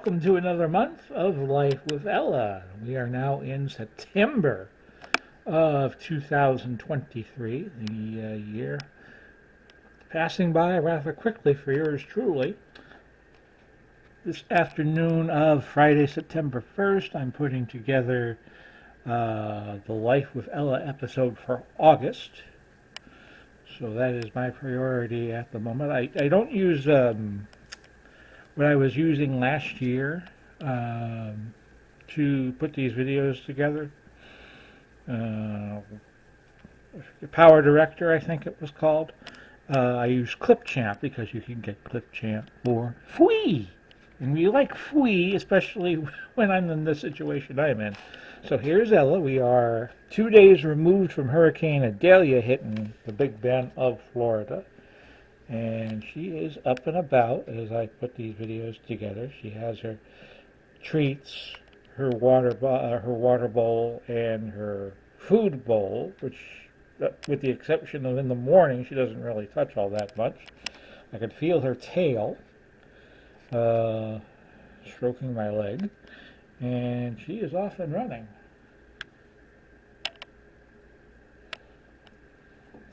welcome to another month of Life with Ella. We are now in September of 2023, the year passing by rather quickly for yours truly. This afternoon of Friday, September 1st, I'm putting together the Life with Ella episode for August. So that is my priority at the moment. I don't use what I was using last year to put these videos together. Power Director, I think it was called. I use Clipchamp because you can get Clipchamp for free. And we like free, especially when I'm in the situation I'm in. So here's Ella. We are 2 days removed from Hurricane Idalia hitting the Big Bend of Florida. And she is up and about as I put these videos together. She has her treats, her water bowl, and her food bowl, which, with the exception of in the morning, she doesn't really touch all that much. I could feel her tail stroking my leg, and she is off and running.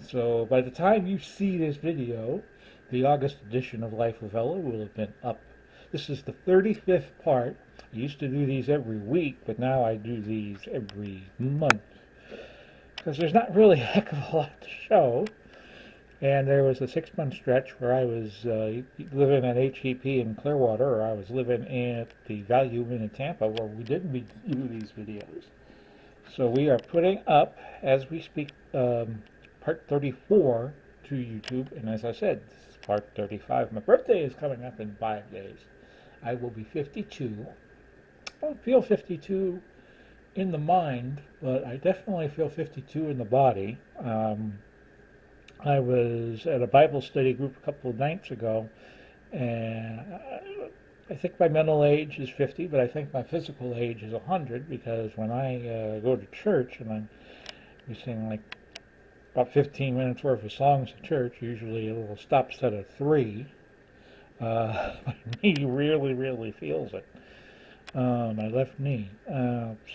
So by the time you see this video, the August edition of Life with Ella will have been up. This is the 35th part. I used to do these every week, but now I do these every month. Because there's not really a heck of a lot to show. And there was a 6-month stretch where I was living at HEP in Clearwater, or I was living at the Value Inn in Tampa, where we didn't do these videos. So we are putting up, as we speak, part 34 to YouTube. And as I said, this is part 35. My birthday is coming up in 5 days. I will be 52. I don't feel 52 in the mind, but I definitely feel 52 in the body. I was at a Bible study group a couple of nights ago, and I think my mental age is 50, but I think my physical age is 100, because when I go to church and we sing like about 15 minutes worth of songs at church, usually a little stop set of 3, my knee really feels it. My left knee.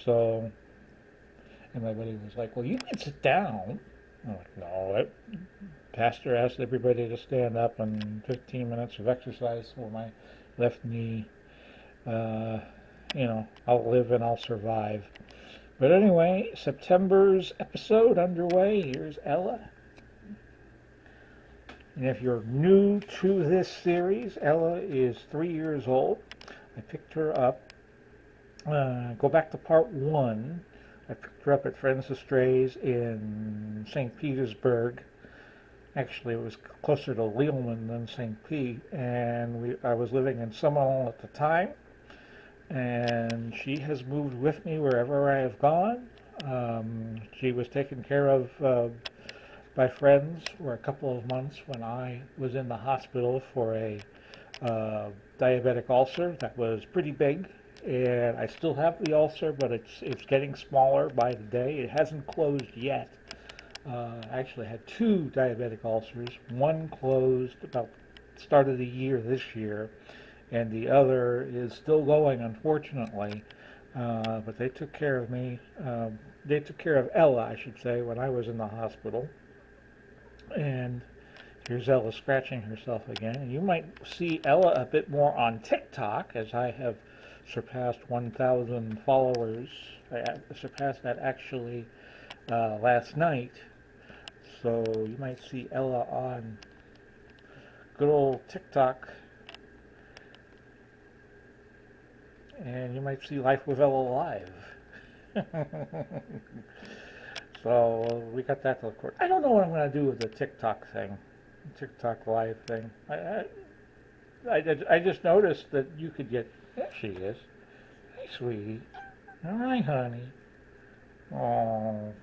So, and my buddy was like, well, you can sit down. I'm like, no, pastor asked everybody to stand up, and 15 minutes of exercise for my left knee. I'll live and I'll survive. But anyway, September's episode underway. Here's Ella. And if you're new to this series, Ella is 3 years old. I picked her up. Go back to part 1. I picked her up at Friends of Strays in St. Petersburg. Actually, it was closer to Leelman than St. Pete, and I was living in Seminole at the time, and she has moved with me wherever I have gone. She was taken care of by friends for a couple of months when I was in the hospital for a diabetic ulcer that was pretty big. And I still have the ulcer, but it's getting smaller by the day. It hasn't closed yet. I actually had 2 diabetic ulcers. One closed about the start of the year this year, and the other is still going, unfortunately. But they took care of me. They took care of Ella, I should say, when I was in the hospital. And here's Ella scratching herself again. And you might see Ella a bit more on TikTok, as I have surpassed 1,000 followers. I surpassed that actually last night. So you might see Ella on good old TikTok. And you might see Life with Ella live. So we got that to record. I don't know what I'm going to do with the TikTok thing. TikTok live thing. I just noticed that you could get... There she is. Hey, sweetie. Hi, honey. Oh,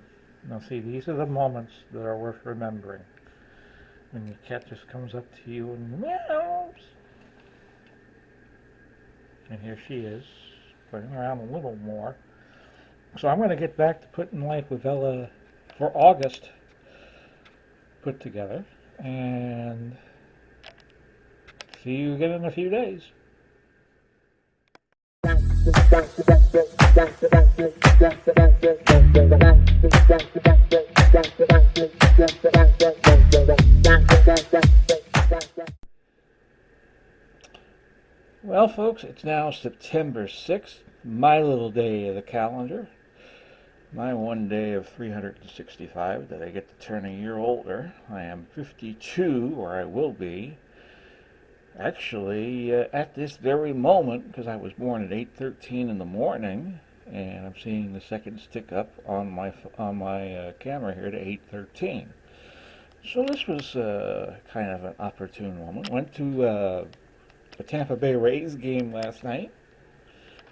now see, these are the moments that are worth remembering. When your cat just comes up to you and meows. And here she is, playing around a little more. So I'm going to get back to putting Life with Ella for August put together. And see you again in a few days. Well, folks, it's now September 6th, my little day of the calendar, my one day of 365 that I get to turn a year older. I am 52, or I will be, actually at this very moment, because I was born at 8:13 in the morning, and I'm seeing the seconds tick up on my camera here to 8:13. So this was kind of an opportune moment. Went to a Tampa Bay Rays game last night.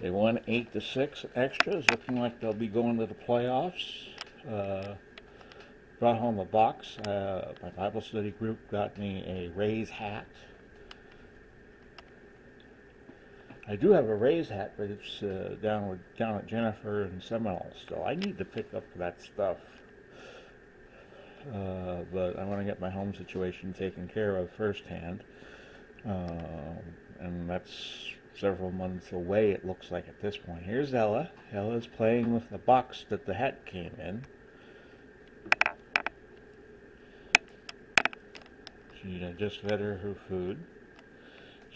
They won 8-6 extras, looking like they'll be going to the playoffs. Brought home a box. My Bible study group got me a Rays hat. I do have a Rays hat, but it's down at Jennifer and Seminole still. I need to pick up that stuff. But I want to get my home situation taken care of firsthand. And that's several months away, it looks like, at this point. Here's Ella. Ella's playing with the box that the hat came in. She just fed her food.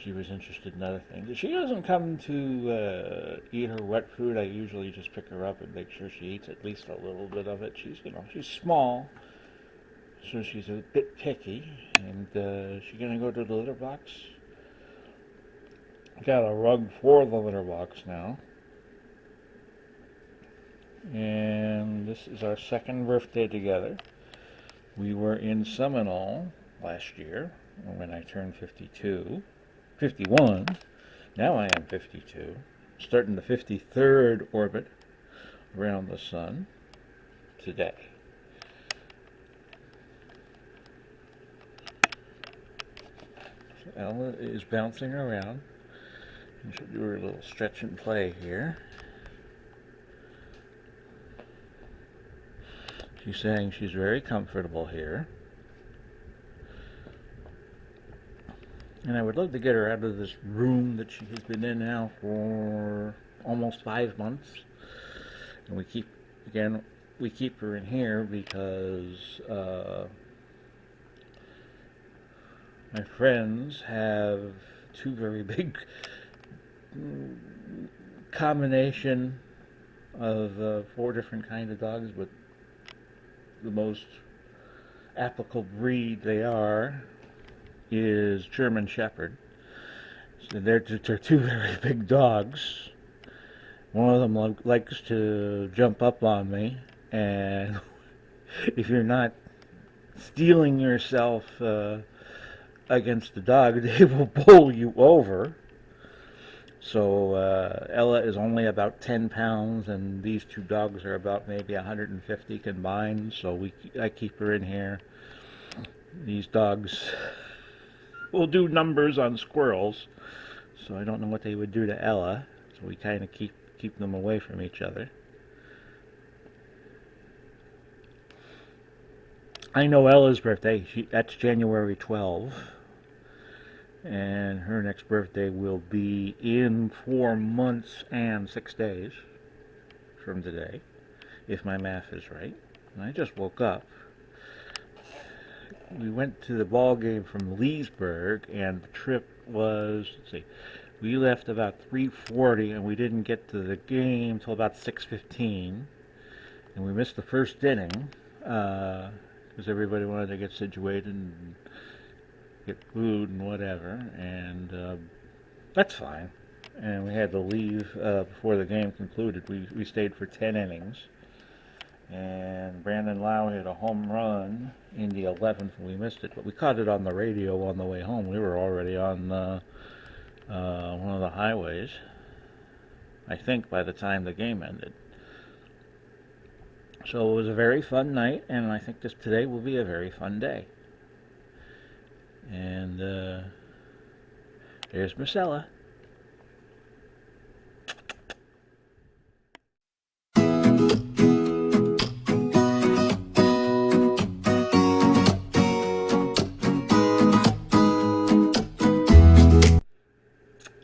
She was interested in other things. She doesn't come to eat her wet food. I usually just pick her up and make sure she eats at least a little bit of it. She's small, so she's a bit picky. And she's gonna go to the litter box. Got a rug for the litter box now. And this is our second birthday together. We were in Seminole last year when I turned 51. Now I am 52. Starting the 53rd orbit around the sun today. So Ella is bouncing around. And she'll do her little stretch and play here. She's saying she's very comfortable here. And I would love to get her out of this room that she has been in now for almost 5 months. And we keep her in here because my friends have two very big combination of 4 different kind of dogs, but the most applicable breed they are is German Shepherd. So they're 2 very big dogs. One of them likes to jump up on me, and if you're not steeling yourself against the dog, they will bowl you over. So Ella is only about 10 pounds, and these 2 dogs are about maybe 150 combined. So I keep her in here. These dogs will do numbers on squirrels, so I don't know what they would do to Ella. So we kind of keep them away from each other. I know Ella's birthday. That's January 12th. And her next birthday will be in 4 months and 6 days from today, if my math is right. And I just woke up. We went to the ball game from Leesburg, and the trip was, we left about 3:40, and we didn't get to the game until about 6:15, and we missed the first inning because everybody wanted to get situated and get food and whatever, and that's fine. And we had to leave before the game concluded. We stayed for 10 innings, and Brandon Lau hit a home run in the 11th, and we missed it, but we caught it on the radio on the way home. We were already on one of the highways, I think, by the time the game ended. So it was a very fun night, and I think today will be a very fun day. And there's Miss Ella.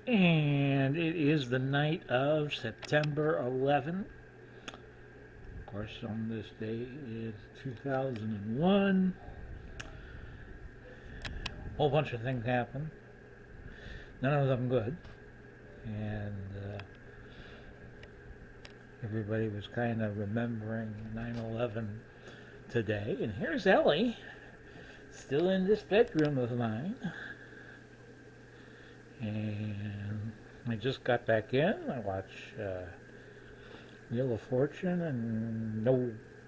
And it is the night of September 11th. Of course, on this day is 2001. A whole bunch of things happened. None of them good. And everybody was kind of remembering 9/11 today. And here's Ellie, still in this bedroom of mine. And I just got back in. I watched Wheel of Fortune and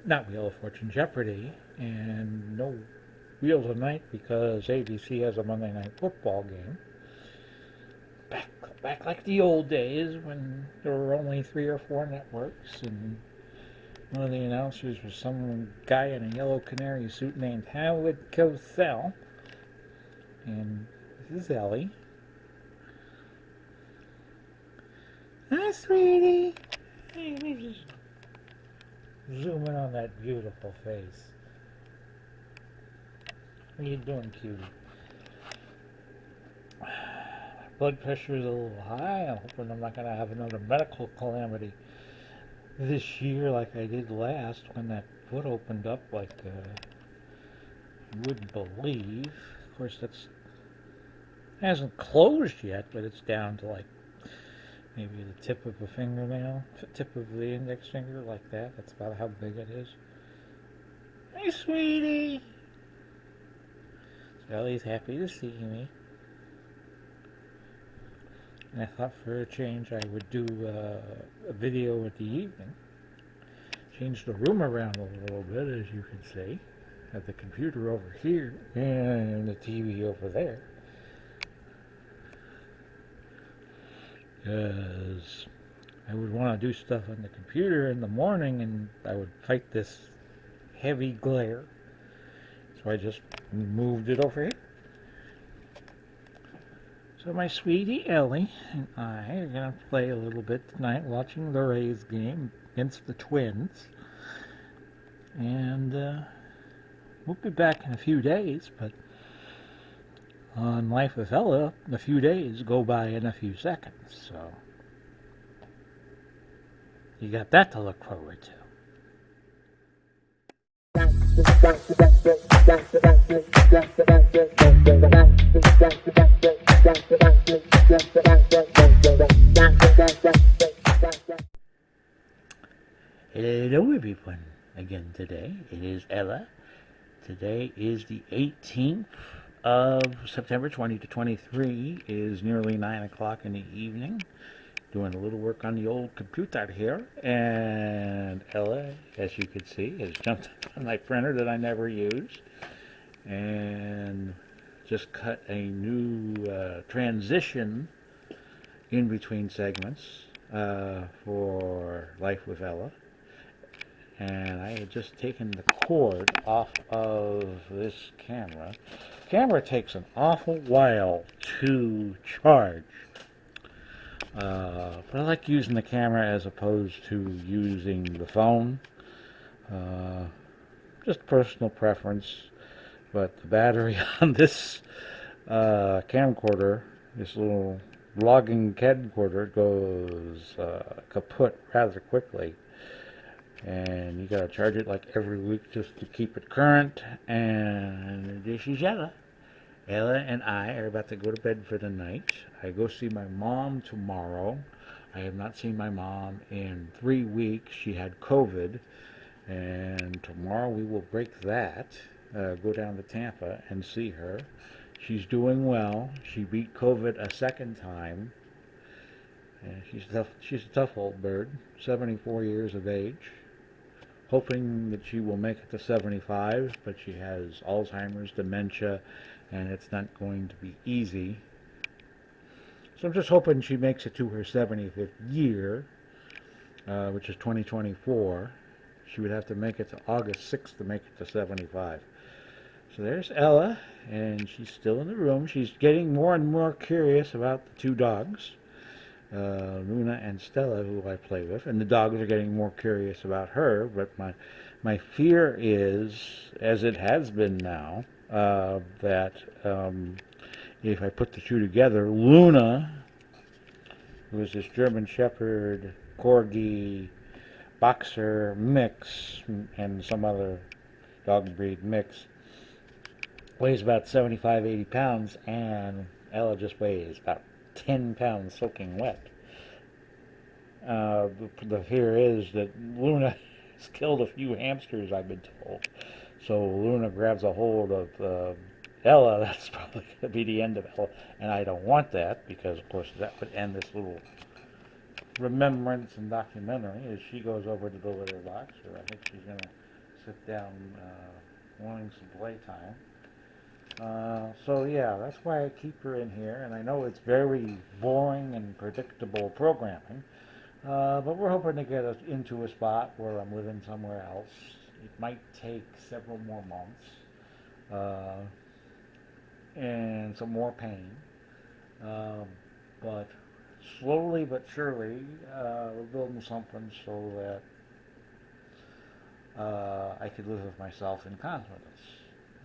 not Wheel of Fortune, Jeopardy, and no Wheel tonight because ABC has a Monday Night Football game. Back like the old days when there were only 3 or 4 networks, and one of the announcers was some guy in a yellow canary suit named Howard Cosell. And this is Ellie. Hi, sweetie. Hey, let me just zoom in on that beautiful face. What are you doing, cutie? Blood pressure is a little high. I'm hoping I'm not going to have another medical calamity this year like I did last when that foot opened up like you wouldn't believe. Of course, that's hasn't closed yet, but it's down to like maybe the tip of a fingernail, tip of the index finger, like that. That's about how big it is. Hey, sweetie! Ellie's happy to see me. And I thought for a change I would do a video at the evening. Change the room around a little bit, as you can see. Have the computer over here and the TV over there. Because I would want to do stuff on the computer in the morning and I would fight this heavy glare. So I just moved it over here. So my sweetie Ellie and I are going to play a little bit tonight watching the Rays game against the Twins. And we'll be back in a few days, but on Life with Ella, a few days go by in a few seconds. So you got that to look forward to. Hello everyone, again today. It is Ella. Today is the 18th of September 2023. It is nearly 9 o'clock in the evening. Doing a little work on the old computer here. And Ella, as you can see, has jumped on my printer that I never use. And just cut a new transition in between segments for Life with Ella. And I had just taken the cord off of this camera. The camera takes an awful while to charge. But I like using the camera as opposed to using the phone. Just personal preference. But the battery on this camcorder, this little vlogging camcorder, goes kaput rather quickly. And you gotta charge it like every week just to keep it current. And this is Ella. Ella and I are about to go to bed for the night. I go see my mom tomorrow. I have not seen my mom in 3 weeks. She had COVID. And tomorrow we will break that. Go down to Tampa and see her. She's doing well. She beat COVID a second time. And she's a tough old bird. 74 years of age. Hoping that she will make it to 75, but she has Alzheimer's, dementia, and it's not going to be easy. So I'm just hoping she makes it to her 75th year, which is 2024. She would have to make it to August 6th to make it to 75. So there's Ella, and she's still in the room. She's getting more and more curious about the 2 dogs. Luna and Stella, who I play with, and the dogs are getting more curious about her, but my fear is, as it has been now, that if I put the 2 together, Luna who is this German Shepherd, Corgi, Boxer mix, and some other dog breed mix. Weighs about 75, 80 pounds, and Ella just weighs about 10 pounds soaking wet. The fear is that Luna has killed a few hamsters, I've been told. So Luna grabs a hold of Ella. That's probably going to be the end of Ella. And I don't want that, because, of course, that would end this little remembrance and documentary as she goes over to the litter box. Or I think she's going to sit down wanting some playtime. So yeah, that's why I keep her in here, and I know it's very boring and predictable programming, but we're hoping to get us into a spot where I'm living somewhere else. It might take several more months, and some more pain, but slowly but surely, we're building something so that I could live with myself in confidence.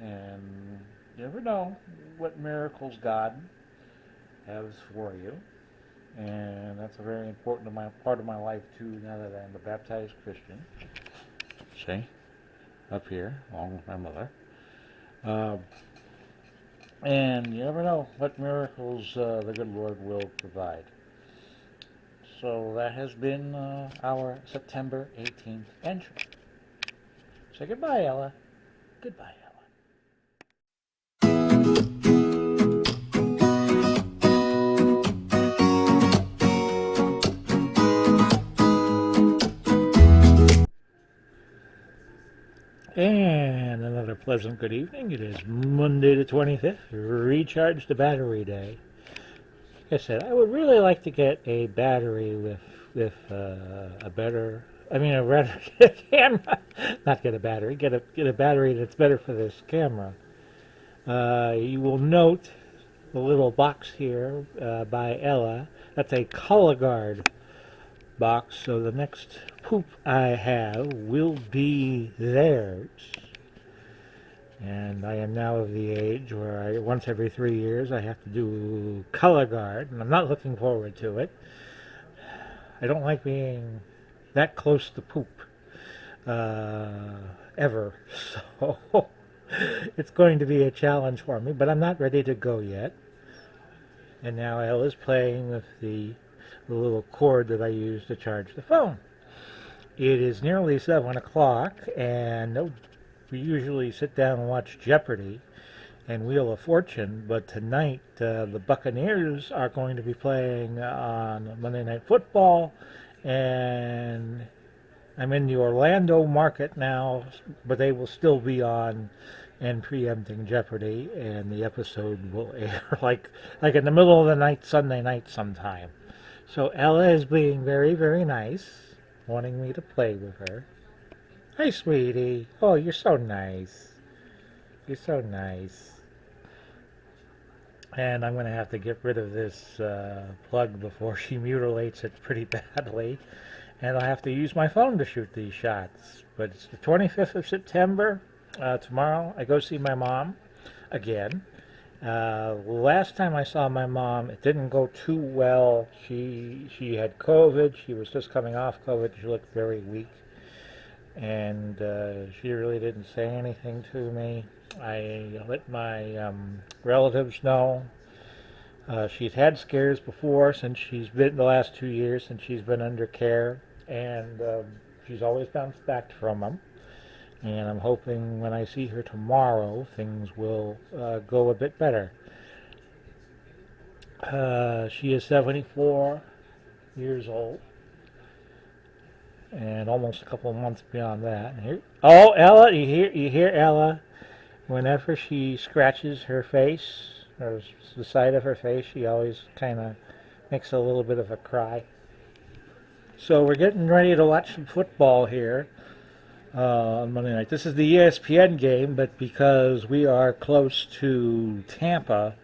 And you never know what miracles God has for you, and that's a very important part of my life too, now that I'm a baptized Christian. See, up here, along with my mother. And you never know what miracles the good Lord will provide. So that has been our September 18th entry. Say goodbye, Ella. Goodbye, Ella. And another pleasant good evening. It is Monday the 25th, Recharge the Battery Day. Like I said, I would really like to get a battery with a better, a camera. Not get a battery, get a battery that's better for this camera. You will note the little box here by Ella. That's a ColorGuard box, so the next poop I have will be theirs. And I am now of the age where once every 3 years I have to do ColorGuard, and I'm not looking forward to it. I don't like being that close to poop ever, so it's going to be a challenge for me, but I'm not ready to go yet. And now Ella's playing with the little cord that I use to charge the phone. It is nearly 7 o'clock, and we usually sit down and watch Jeopardy and Wheel of Fortune, but tonight the Buccaneers are going to be playing on Monday Night Football, and I'm in the Orlando market now, but they will still be on and preempting Jeopardy, and the episode will air like in the middle of the night, Sunday night sometime. So Ella is being very, very nice, wanting me to play with her. Hi, sweetie. Oh, you're so nice. You're so nice. And I'm going to have to get rid of this plug before she mutilates it pretty badly. And I'll have to use my phone to shoot these shots. But it's the 25th of September. Tomorrow I go see my mom again. Last time I saw my mom, it didn't go too well. She had COVID. She was just coming off COVID. She looked very weak. And she really didn't say anything to me. I let my relatives know. She's had scares before since she's been, the last 2 years since she's been under care. And she's always bounced back from them. And I'm hoping when I see her tomorrow, things will go a bit better. She is 74 years old, and almost a couple of months beyond that. Oh, Ella, you hear Ella? Whenever she scratches her face, or the side of her face, she always kind of makes a little bit of a cry. So we're getting ready to watch some football here. On Monday night. This is the ESPN game, but because we are close to Tampa,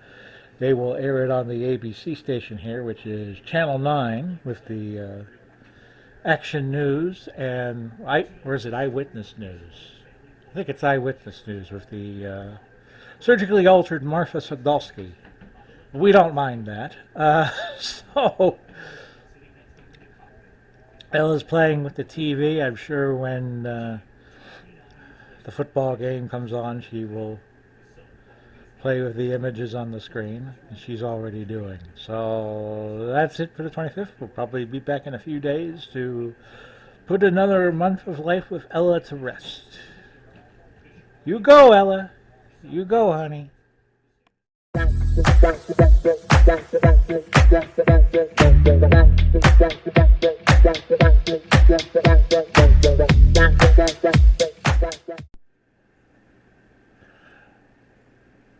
they will air it on the ABC station here, which is Channel 9, with the Action News and Eyewitness News. I think it's Eyewitness News with the surgically altered Marfa Sadolski. We don't mind that. So Ella's playing with the TV. I'm sure when the football game comes on, she will play with the images on the screen, and she's already doing. So that's it for the 25th. We'll probably be back in a few days to put another month of life with Ella to rest. You go, Ella. You go, honey.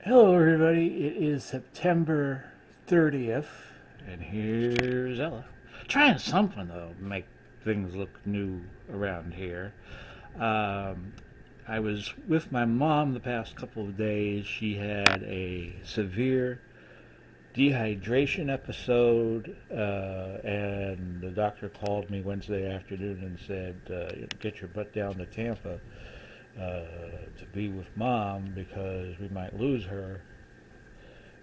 Hello, everybody. It is September 30th, and here's Ella. Trying something to make things look new around here. I was with my mom the past couple of days. She had a severe dehydration episode, and the doctor called me Wednesday afternoon and said, get your butt down to Tampa to be with mom because we might lose her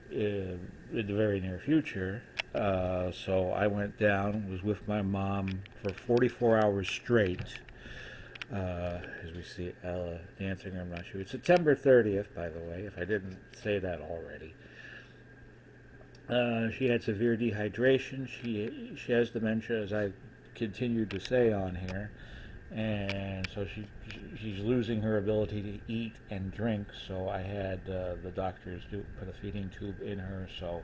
in the very near future. So I went down, was with my mom for 44 hours straight. As we see Ella dancing, I'm not sure. It's September 30th, by the way, if I didn't say that already. She had severe dehydration. She has dementia, as I continued to say on here, and so she's losing her ability to eat and drink. So I had the doctors put a feeding tube in her, so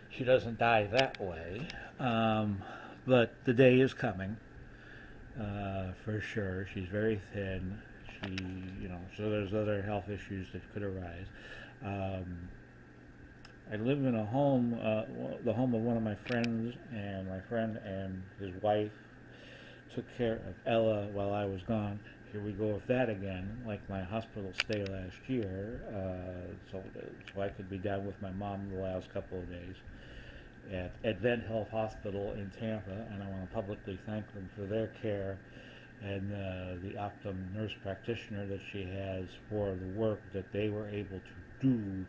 she doesn't die that way. But the day is coming, for sure. She's very thin. So there's other health issues that could arise. I live in a home, the home of one of my friends, and my friend and his wife took care of Ella while I was gone. Here we go with that again, like my hospital stay last year. So I could be down with my mom the last couple of days at Advent Health Hospital in Tampa, and I want to publicly thank them for their care and the Optum nurse practitioner that she has for the work that they were able to do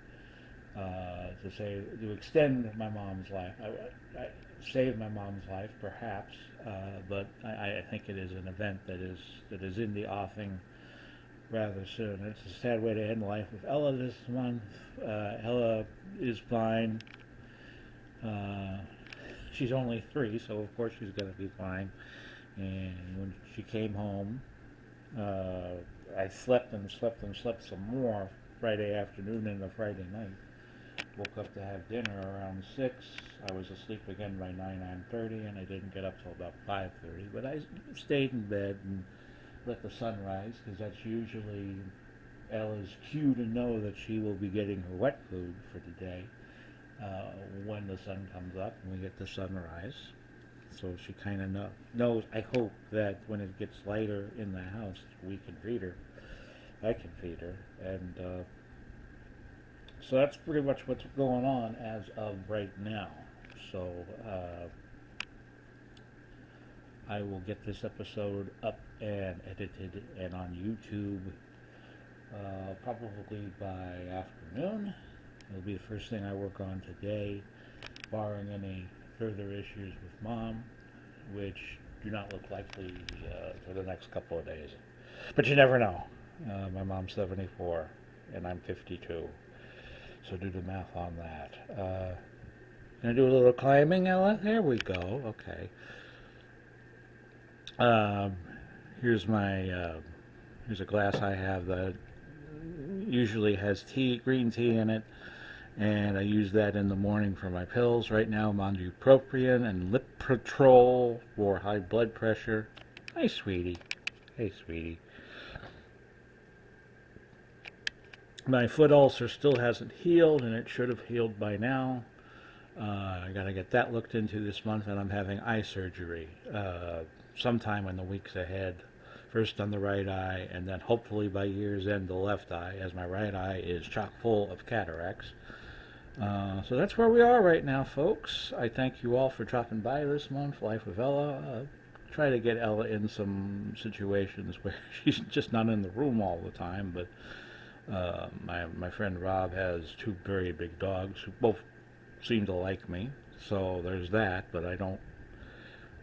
to extend my mom's life. I save my mom's life, perhaps, but I think it is an event that is in the offing rather soon. It's a sad way to end life with Ella this month. Ella is fine. She's only 3, so of course she's going to be fine. And when she came home, I slept some more Friday afternoon and the Friday night. Woke up to have dinner around 6. I was asleep again by 9:30, and I didn't get up till about 5:30. But I stayed in bed and let the sun rise, because that's usually Ella's cue to know that she will be getting her wet food for the day when the sun comes up and we get the sunrise. So she kind of knows. I hope that when it gets lighter in the house, we can feed her. I can feed her, and so that's pretty much what's going on as of right now. So I will get this episode up and edited and on YouTube probably by afternoon. It'll be the first thing I work on today, barring any further issues with mom, which do not look likely for the next couple of days. But you never know. My mom's 74 and I'm 52. So do the math on that. Gonna do a little climbing, Ella? There we go. Okay. Here's here's a glass I have that usually has green tea in it, and I use that in the morning for my pills. Right now I'm on bupropion and Lipitrol for high blood pressure. Hey, sweetie. Hey, sweetie. My foot ulcer still hasn't healed, and it should have healed by now. I got to get that looked into this month, and I'm having eye surgery sometime in the weeks ahead. First on the right eye, and then hopefully by year's end the left eye, as my right eye is chock full of cataracts. So that's where we are right now, folks. I thank you all for dropping by this month, Life with Ella. Try to get Ella in some situations where she's just not in the room all the time, but my friend Rob has 2 very big dogs who both seem to like me, so there's that. But I don't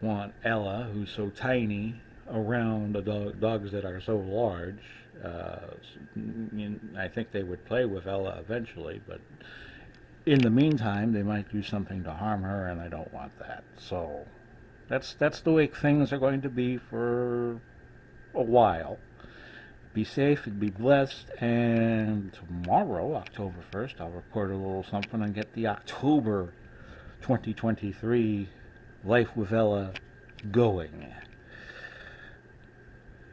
want Ella, who's so tiny, around the dogs that are so large. I think they would play with Ella eventually, but in the meantime, they might do something to harm her, and I don't want that. So that's the way things are going to be for a while. Be safe and be blessed. And tomorrow, October 1st, I'll record a little something and get the October 2023 Life with Ella going.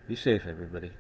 Be safe, everybody.